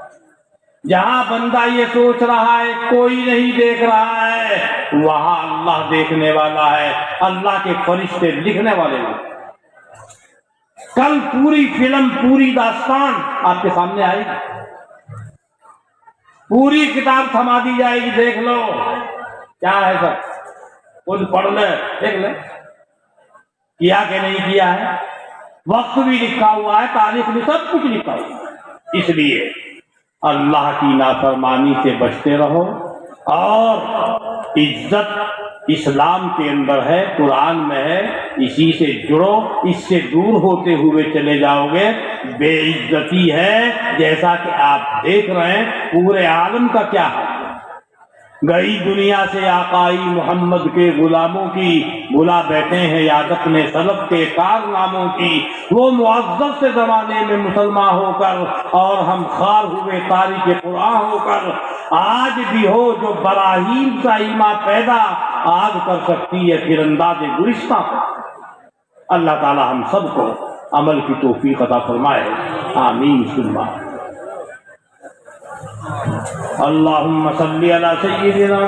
جہاں بندہ یہ سوچ رہا ہے کوئی نہیں دیکھ رہا ہے، وہاں اللہ دیکھنے والا ہے، اللہ کے فرشتے لکھنے والے ہیں۔ کل پوری فلم، پوری داستان آپ کے سامنے آئے گی، پوری کتاب تھما دی جائے گی، دیکھ لو کیا ہے سر، خود پڑھ لے، دیکھ لے کیا کہ نہیں کیا ہے، وقت بھی لکھا ہوا ہے، تاریخ بھی، سب کچھ لکھا ہوا ہے۔ اس لیے اللہ کی نافرمانی سے بچتے رہو، اور عزت اسلام کے اندر ہے، قرآن میں ہے، اسی سے جڑو، اس سے دور ہوتے ہوئے چلے جاؤ گے بے عزتی ہے، جیسا کہ آپ دیکھ رہے ہیں پورے عالم کا کیا ہے۔ گئی دنیا سے آقائی محمد کے غلاموں کی، بلا بیٹھے ہیں یاد اپنے سلف کے کارناموں کی، وہ معزز سے زمانے میں مسلمان ہو کر اور ہم خار ہوئے تاریخ قرآن ہو کر، آج بھی ہو جو براہیم سا ایمان پیدا آج کر سکتی ہے پھر انداز گزشتہ۔ اللہ تعالی ہم سب کو عمل کی توفیق عطا فرمائے، آمین ثم آمین۔ اللہم صلی علی سیدنا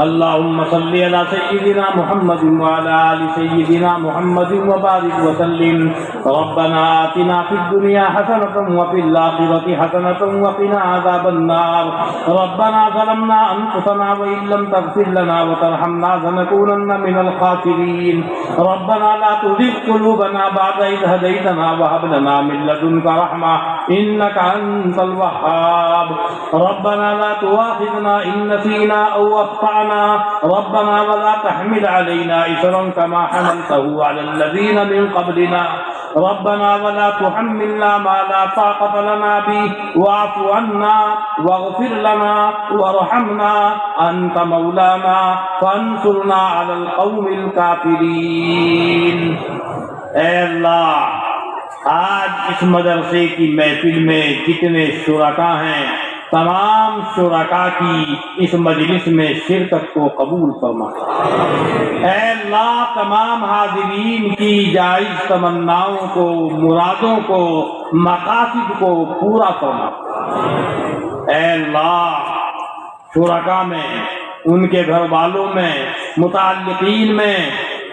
اللہم صلی علی سیدنا محمد وعلی آل سیدنا محمد وبارک وسلم۔ ربنا آتنا فی الدنیا حسنۃ وفی الآخرۃ حسنۃ وقنا عذاب النار۔ ربنا ظلمنا انفسنا وإن لم تغفر لنا وترحمنا لنكونن من الخاسرین۔ ربنا لا تزغ قلوبنا بعد إذ هديتنا وهب لنا من لدنك رحمة إنك أنت الوهاب۔ ربنا لا تؤاخذنا إن نسينا أو أخطأنا، ربنا ولا تحمل علينا إصرا كما حملته على الذين من قبلنا، ربنا ولا تحملنا ما لا طاقة لنا به واعف عنا واغفر لنا وارحمنا أنت مولانا فانصرنا على القوم الكافرين۔ اے اللہ، آج اس مدرسے کی محفل میں جتنے شرکاء ہیں، تمام شرکاء کی اس مجلس میں شرکت کو قبول فرما۔ اے اللہ، تمام حاضرین کی جائز تمناؤں کو، مرادوں کو، مقاصد کو پورا فرما۔ اے اللہ، شرکاء میں، ان کے گھر والوں میں، متعلقین میں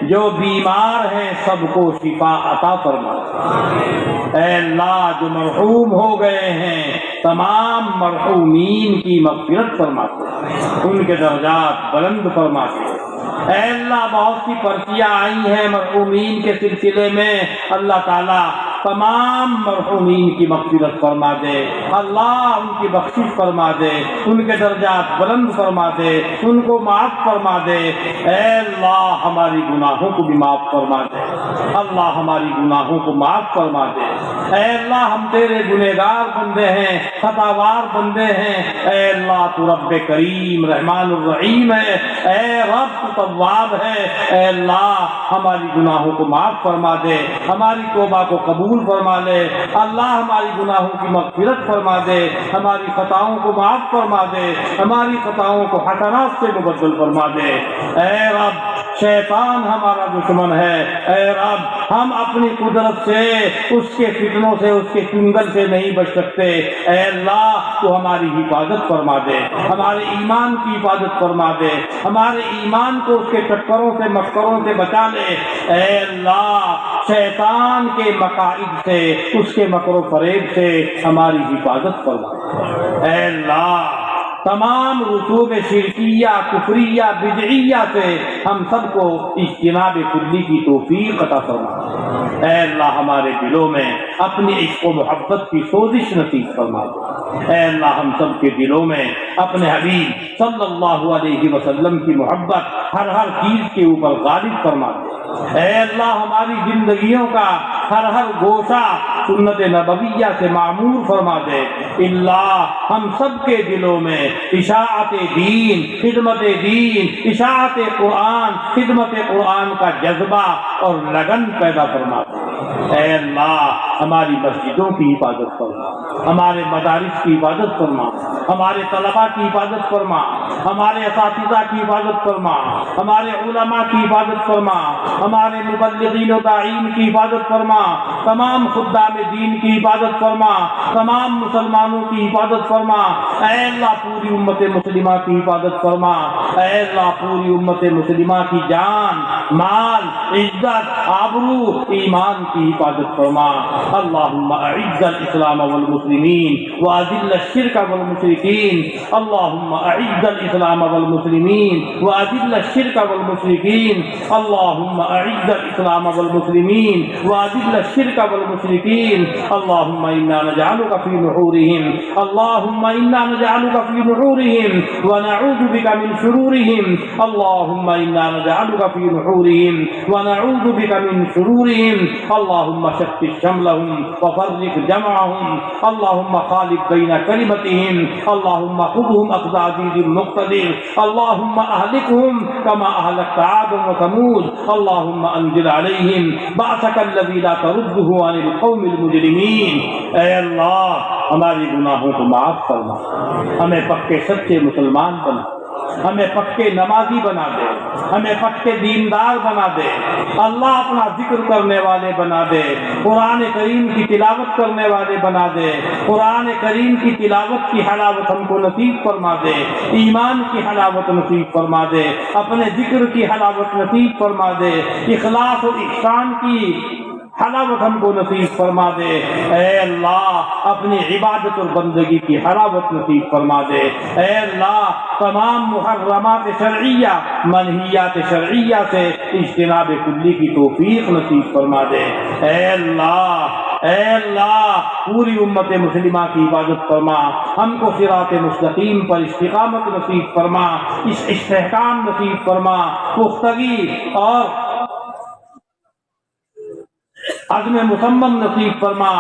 جو بیمار ہیں سب کو شفا عطا فرما۔ اے اللہ، جو مرحوم ہو گئے ہیں تمام مرحومین کی مغفرت فرما، ان کے درجات بلند فرما۔ اے اللہ، بہت سی پرچیاں آئی ہیں مرحومین کے سلسلے میں، اللہ تعالیٰ تمام مرحومین کی مغفرت فرما دے، اللہ ان کی بخشش فرما دے، ان کے درجات بلند فرما دے، ان کو معاف فرما دے۔ اے اللہ، ہماری گناہوں کو بھی معاف فرما دے، اللہ ہماری گناہوں کو معاف فرما دے۔ اے اللہ ہم تیرے گنہگار بندے ہیں، خطاوار بندے ہیں، اے اللہ تو رب کریم رحمان الرحیم ہے، اے رب تو تواب ہے، اے اللہ ہماری گناہوں کو معاف فرما دے، ہماری توبہ کو قبول فرما لے، اللہ ہماری گناہوں کی مغفرت فرما دے، ہماری خطاؤں کو معاف فرما دے، ہماری خطاؤں کو حسنات سے مبدل فرما دے۔ اے رب شیطان ہمارا دشمن ہے، اے رب ہم اپنی قدرت سے اس کے فتنوں سے، اس کے چنگل سے نہیں بچ سکتے، اے اللہ تو ہماری حفاظت فرما دے، ہمارے ایمان کی حفاظت فرما دے، ہمارے ایمان کو اس کے چکروں سے مکروں سے بچا لے، اے اللہ شیطان کے مقاصد سے، اس کے مکر و فریب سے ہماری حفاظت فرما دے۔ اے اللہ تمام رسوم شرکیہ کفریہ بدعیہ سے ہم سب کو اجتناب کلی کی توفیق عطا فرما۔ اے اللہ ہمارے دلوں میں اپنی عشق و محبت کی سوزش نصیب فرما دے۔ اے اللہ ہم سب کے دلوں میں اپنے حبیب صلی اللہ علیہ وسلم کی محبت ہر چیز کے اوپر غالب فرما دے۔ اے اللہ ہماری زندگیوں کا ہر گوشہ سنت نبویہ سے معمور فرما دے۔ اللہ ہم سب کے دلوں میں اشاعت دین، خدمت دین، اشاعت قرآن، خدمت قرآن کا جذبہ اور لگن پیدا فرما دے۔ اے اللہ ہماری مسجدوں کی حفاظت فرما، ہمارے مدارس کی حفاظت فرما، ہمارے طلباء کی حفاظت فرما، ہمارے اساتذہ کی حفاظت فرما، ہمارے علماء کی حفاظت فرما، ہمارے مبلغین و داعین کی حفاظت فرما، تمام خدام دین کی حفاظت فرما، تمام مسلمانوں کی حفاظت فرما۔ اے اللہ پوری امت مسلمہ کی حفاظت فرما۔ اے اللہ پوری امت مسلمہ کی جان، مال، عزت، آبرو، ایمان کی حفاظت فرما۔ اللہم اعز الاسلام والمسلمین واذل الشرک والمشرکین، اللہم اعز الاسلام والمسلمین واذل الشرک والمشرکین، اللہم اعز الاسلام والمسلمین واذل الشرک والمشرکین، اللہم انا نجعلک فی نحورہم، اللہم انا نجعلک فی نحورہم ونعوذ بک من شرورہم، اللہم انا نجعلک فی نحورہم ونعوذ بک من شرورہم، اللہم شتت شملہم وفرق جمعہم، اللہم خالف بین کلمتہم، اللہم خذہم اخذ عزیز مقتدر، اللہم اہلکہم کما اہلکت عاد وثمود، اللہم انزل علیہم بعثک الذی لا تردہ عن القوم المجرمین۔ اے اللہ ہماری گناہوں کو معاف فرما، ہمیں پکے سچے مسلمان بنا، ہمیں پکے نمازی بنا دے، ہمیں پکے دیندار بنا دے، اللہ اپنا ذکر کرنے والے بنا دے، قرآن کریم کی تلاوت کرنے والے بنا دے، قرآن کریم کی تلاوت کی حلاوت ہم کو نصیب فرما دے، ایمان کی حلاوت نصیب فرما دے، اپنے ذکر کی حلاوت نصیب فرما دے، اخلاص و احسان کی حلاوت ہم کو نصیب فرما دے۔ اے اللہ اپنی عبادت اور بندگی کی حلاوت نصیب فرما دے۔ اے اللہ تمام محرمات شرعیہ، منہیات شرعیہ سے اجتناب کلی کی توفیق نصیب فرما دے۔ اے اللہ پوری امت مسلمہ کی حفاظت فرما، ہم کو صراط مستقیم پر استقامت نصیب فرما، اس استحکام نصیب فرما، پختگی اور عزم مصمم نصیب فرما۔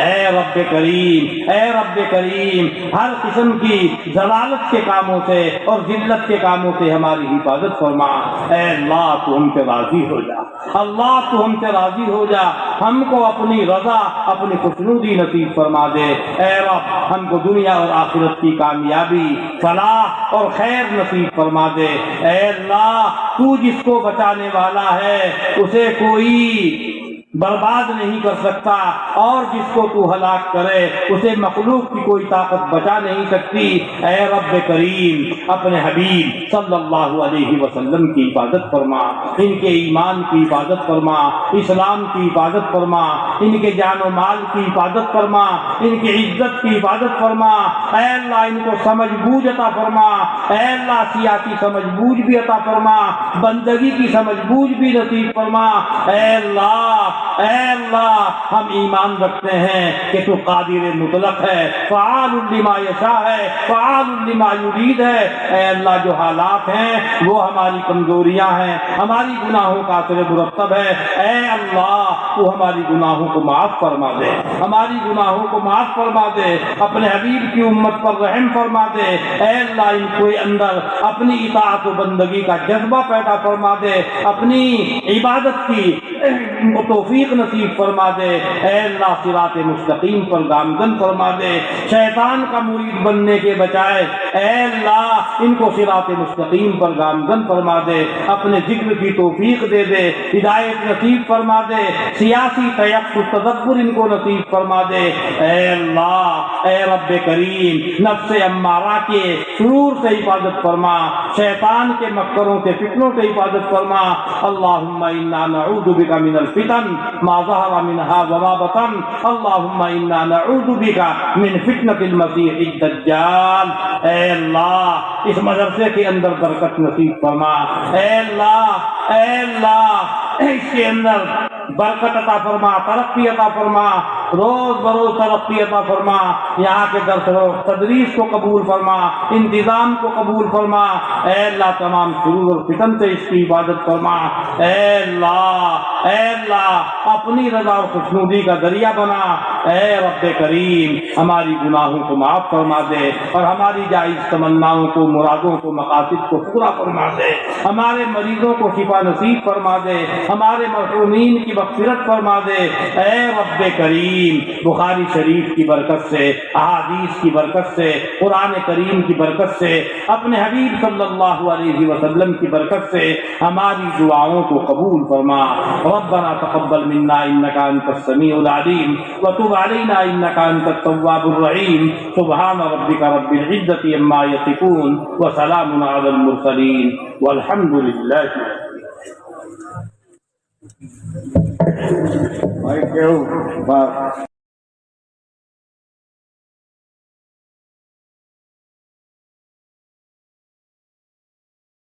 اے رب کریم، اے رب کریم ہر قسم کی ضلالت کے کاموں سے اور ذلت کے کاموں سے ہماری حفاظت فرما۔ اے اللہ تو ہم سے راضی ہو جا، اللہ تو ہم سے راضی ہو جا، ہم کو اپنی رضا، اپنی خوشنودی نصیب فرما دے۔ اے رب ہم کو دنیا اور آخرت کی کامیابی، فلاح اور خیر نصیب فرما دے۔ اے اللہ تو جس کو بچانے والا ہے اسے کوئی برباد نہیں کر سکتا، اور جس کو تو ہلاک کرے اسے مخلوق کی کوئی طاقت بچا نہیں سکتی۔ اے رب کریم اپنے حبیب صلی اللہ علیہ وسلم کی حفاظت فرما، ان کے ایمان کی حفاظت فرما، اسلام کی حفاظت فرما، ان کے جان و مال کی حفاظت فرما، ان کی عزت کی حفاظت فرما۔ اے اللہ ان کو سمجھ بوجھ عطا فرما، اے اللہ سیاسی سمجھ بوجھ بھی عطا فرما، بندگی کی سمجھ بوجھ بھی نصیب فرما۔ اے اللہ اے اللہ ہم ایمان رکھتے ہیں کہ تو قادر مطلق ہے، فعال لما یشاء ہے، فعال لما یرید ہے۔ اے اللہ جو حالات ہیں وہ ہماری کمزوریاں ہیں، ہماری گناہوں کا اثر مرتب ہے، اے اللہ تو ہماری گناہوں کو معاف فرما دے، ہماری گناہوں کو معاف فرما دے، اپنے حبیب کی امت پر رحم فرما دے، اے اللہ ان کو اندر اپنی اطاعت و بندگی کا جذبہ پیدا فرما دے، اپنی عبادت کی توفیق نصیب فرما دے، اے اللہ صراط مستقیم پر گامزن فرما دے، شیطان کا مرید بننے کے بجائے اے اللہ ان کو صراط مستقیم پر گامزن فرما دے، اپنے ذکر کی توفیق دے دے، ہدایت نصیب فرما دے، سیاسی تیقظ تدبر ان کو نصیب فرما دے، اے اللہ اے رب کریم نفس امارہ کے شرور سے حفاظت فرما، شیطان کے مکروں سے فتنوں سے حفاظت فرما۔ اللہم انا نعوذ بک من الفتن ما ظہر منها وما بطن، اللہم انا نعوذ بک من فتنة المسیح الدجال۔ اے اللہ اس مدرسے کے اندر برکت نصیب فرما، اے اللہ اس کے اندر برکت عطا فرما، ترقی عطا فرما، روز بروز ترقی عطا فرما، یہاں کے درس و تدریس کو قبول فرما، انتظام کو قبول فرما، اے اللہ تمام شرور اور فتن سے اس کی عبادت فرما، اے اللہ اپنی رضا اور خوشنودی کا ذریعہ بنا، اے رب کریم ہماری گناہوں کو معاف فرما دے اور ہماری جائز تمناؤں کو، مرادوں کو، مقاصد کو پورا فرما دے، ہمارے مریضوں کو شفا نصیب فرما دے، ہمارے محرومین کی مغفرت فرما دے، اے رب کریم بخاری شریف کی برکت سے، احادیث کی برکت سے، قرآن کریم کی برکت سے، اپنے حبیب صلی اللہ علیہ وسلم کی برکت سے ہماری دعاؤں کو قبول فرما۔ ربنا تقبل منا انك انت السميع العليم وتب علينا انك انت التواب الرحيم۔ سبحان ربك رب العزة عما يصفون وسلام على المرسلين والحمد لله۔ Thank you.